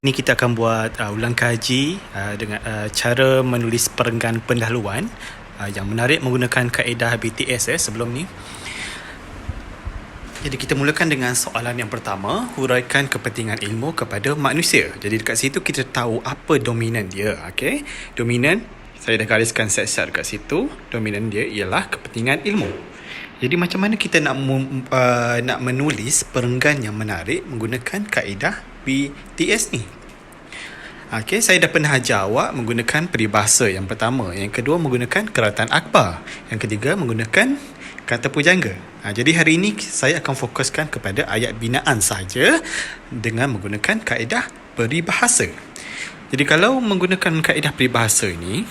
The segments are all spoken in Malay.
Ni kita akan buat ulang kaji dengan cara menulis perenggan pendahuluan yang menarik menggunakan kaedah BTS sebelum ni. Jadi kita mulakan dengan soalan yang pertama, huraikan kepentingan ilmu kepada manusia. Jadi dekat situ kita tahu apa dominan dia. Okay? Dominan, saya dah gariskan set-set dekat situ. Dominan dia ialah kepentingan ilmu. Jadi macam mana kita nak menulis perenggan yang menarik menggunakan kaedah BTS ni? Okay, saya dah pernah ajar awak menggunakan peribahasa yang pertama. Yang kedua menggunakan keratan akbar. Yang ketiga menggunakan kata pujangga. Jadi hari ini saya akan fokuskan kepada ayat binaan saja dengan menggunakan kaedah peribahasa. Jadi kalau menggunakan kaedah peribahasa ni,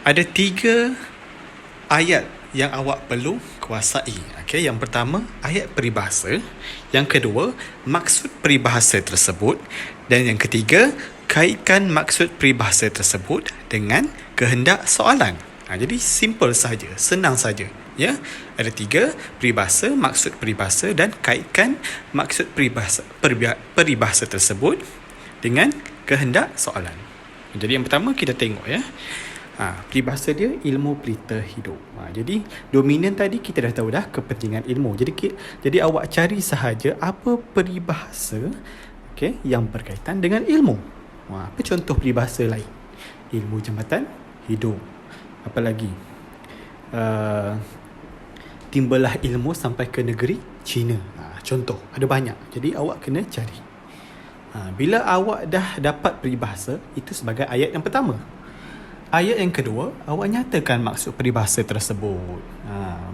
ada 3 ayat yang awak perlu kuasai. Okay, yang pertama ayat peribahasa, yang kedua maksud peribahasa tersebut, dan yang ketiga kaitkan maksud peribahasa tersebut dengan kehendak soalan. Jadi simple saja, senang saja. Ya, ada 3 peribahasa, maksud peribahasa dan kaitkan maksud peribahasa tersebut dengan kehendak soalan. Jadi yang pertama kita tengok ya. Peribahasa dia ilmu pelita hidup. Jadi dominan tadi kita dah tahu dah kepentingan ilmu. Jadi awak cari sahaja apa peribahasa yang berkaitan dengan ilmu. Apa contoh peribahasa lain? Ilmu jambatan hidup. Apa lagi? Timbalah ilmu sampai ke negeri China. Contoh, ada banyak. Jadi awak kena cari. Bila awak dah dapat peribahasa, itu sebagai ayat yang pertama. Ayat yang kedua, awak nyatakan maksud peribahasa tersebut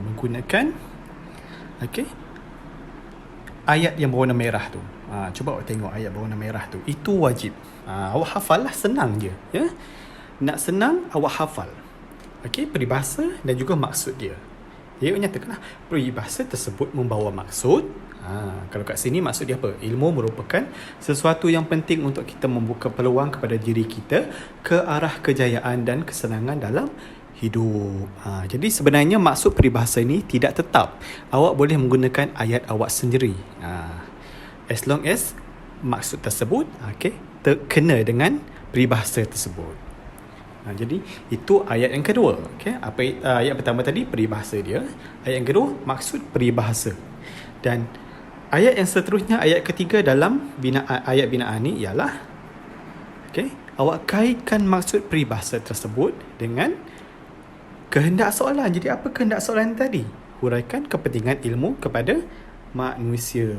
menggunakan ayat yang berwarna merah tu. Cuba awak tengok ayat berwarna merah tu. Itu wajib. Awak hafal lah, senang je. Ya? Nak senang, awak hafal. Peribahasa dan juga maksud dia. Dia nyatakan peribahasa tersebut membawa maksud. Kalau kat sini maksud dia apa? Ilmu merupakan sesuatu yang penting untuk kita membuka peluang kepada diri kita ke arah kejayaan dan kesenangan dalam hidup. Jadi sebenarnya maksud peribahasa ini tidak tetap. Awak boleh menggunakan ayat awak sendiri. As long as maksud tersebut terkena dengan peribahasa tersebut. Jadi itu ayat yang kedua. Ayat pertama tadi peribahasa dia. Ayat yang kedua maksud peribahasa. Dan ayat yang seterusnya, ayat ketiga dalam ayat binaan ni ialah awak kaitkan maksud peribahasa tersebut dengan kehendak soalan. Jadi apa kehendak soalan tadi? Huraikan kepentingan ilmu kepada manusia.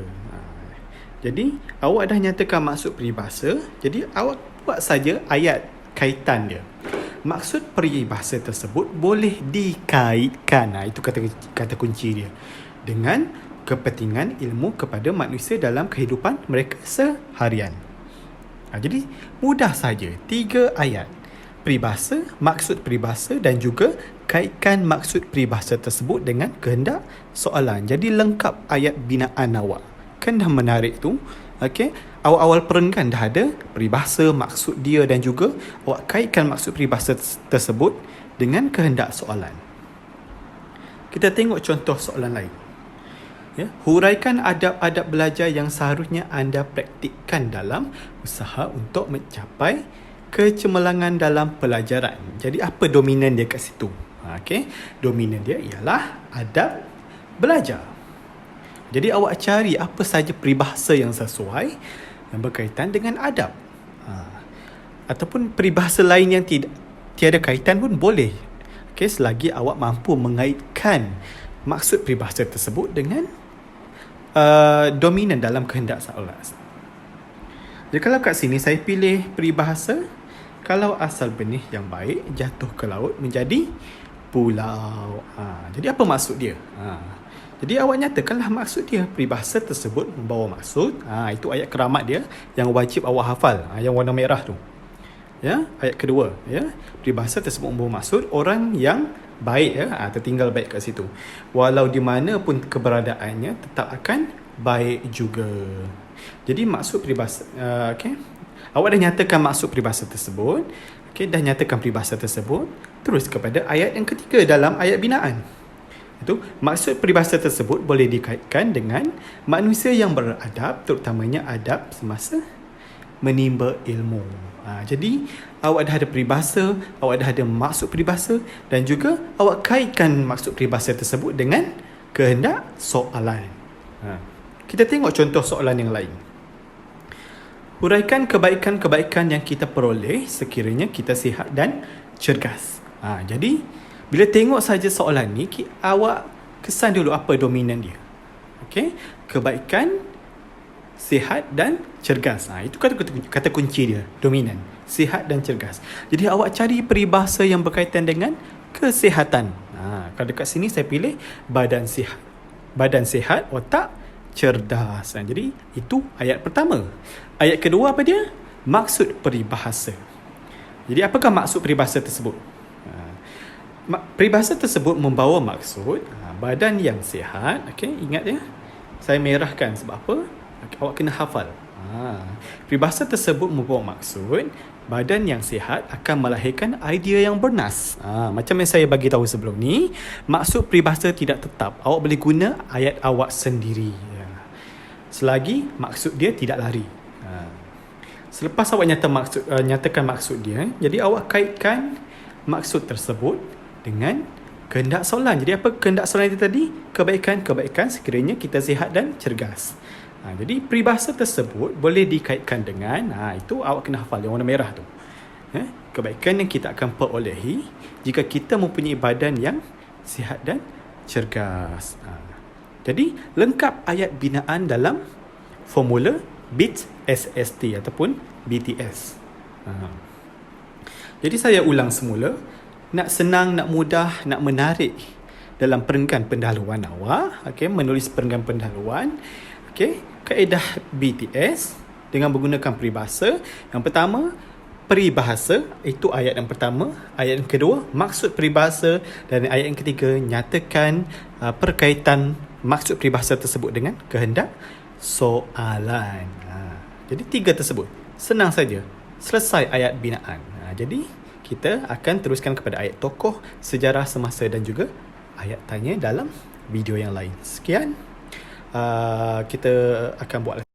Jadi awak dah nyatakan maksud peribahasa. Jadi awak buat saja ayat kaitan dia. Maksud peribahasa tersebut boleh dikaitkan. Itu kata kunci dia. Dengan kepentingan ilmu kepada manusia dalam kehidupan mereka seharian. Jadi mudah saja. 3 ayat. Peribahasa, maksud peribahasa dan juga kaitkan maksud peribahasa tersebut dengan kehendak soalan. Jadi lengkap ayat binaan awak. Kan dah menarik tu. Awal-awal perenggan dah ada peribahasa, maksud dia dan juga awak kaitkan maksud peribahasa tersebut dengan kehendak soalan. Kita tengok contoh soalan lain. Huraikan adab-adab belajar yang seharusnya anda praktikkan dalam usaha untuk mencapai kecemerlangan dalam pelajaran. Jadi apa dominan dia kat situ? Dominan dia ialah adab belajar. Jadi awak cari apa saja peribahasa yang sesuai yang berkaitan dengan adab. Ataupun peribahasa lain yang tiada kaitan pun boleh. Selagi awak mampu mengaitkan maksud peribahasa tersebut dengan dominan dalam kehendak soalan. Jadi kalau kat sini saya pilih peribahasa, kalau asal benih yang baik jatuh ke laut menjadi pulau. Jadi apa maksud dia? Jadi awak nyatakanlah maksud dia. Peribahasa tersebut membawa maksud. Itu ayat keramat dia yang wajib awak hafal. Yang warna merah tu. Ayat kedua. Peribahasa tersebut membawa maksud orang yang baik. Tertinggal baik kat situ. Walau di mana pun keberadaannya tetap akan baik juga. Jadi maksud peribahasa. Awak dah nyatakan maksud peribahasa tersebut. Dah nyatakan peribahasa tersebut. Terus kepada ayat yang ketiga dalam ayat binaan. Itu maksud peribahasa tersebut boleh dikaitkan dengan manusia yang beradab, terutamanya adab semasa menimba ilmu. Jadi awak dah ada peribahasa, awak dah ada maksud peribahasa dan juga awak kaitkan maksud peribahasa tersebut dengan kehendak soalan. Kita tengok contoh soalan yang lain. Huraikan kebaikan-kebaikan yang kita peroleh sekiranya kita sihat dan cergas. Jadi bila tengok saja soalan ni, awak kesan dulu apa dominan dia. Okey, kebaikan, sihat dan cergas. Itu kata kunci dia, dominan. Sihat dan cergas. Jadi awak cari peribahasa yang berkaitan dengan kesihatan. Kalau dekat sini saya pilih badan sihat. Badan sihat, otak cerdas. Jadi itu ayat pertama. Ayat kedua apa dia? Maksud peribahasa. Jadi apakah maksud peribahasa tersebut? Peribahasa tersebut membawa maksud badan yang sihat. Okey, ingat ya. Saya merahkan sebab apa? Awak kena hafal. Peribahasa tersebut membawa maksud badan yang sihat akan melahirkan idea yang bernas. Macam yang saya bagi tahu sebelum ni, maksud peribahasa tidak tetap. Awak boleh guna ayat awak sendiri. Selagi maksud dia tidak lari. Selepas awak nyatakan maksud dia, jadi awak kaitkan maksud tersebut dengan kehendak soalan. Jadi apa kehendak soalan itu tadi? Kebaikan-kebaikan sekiranya kita sihat dan cergas. Jadi peribahasa tersebut boleh dikaitkan dengan itu awak kena hafal yang warna merah tu. Kebaikan yang kita akan perolehi jika kita mempunyai badan yang sihat dan cergas. Jadi lengkap ayat binaan dalam formula BIT SST ataupun BTS. Jadi saya ulang semula. Nak senang, nak mudah, nak menarik dalam perenggan pendahuluan awak, menulis perenggan pendahuluan, kaedah BTS dengan menggunakan peribahasa. Yang pertama, peribahasa, itu ayat yang pertama. Ayat yang kedua, maksud peribahasa. Dan ayat yang ketiga, nyatakan perkaitan maksud peribahasa tersebut dengan kehendak soalan. Jadi tiga tersebut, senang saja. Selesai ayat binaan. Jadi kita akan teruskan kepada ayat tokoh, sejarah semasa dan juga ayat tanya dalam video yang lain. Sekian. Kita akan buat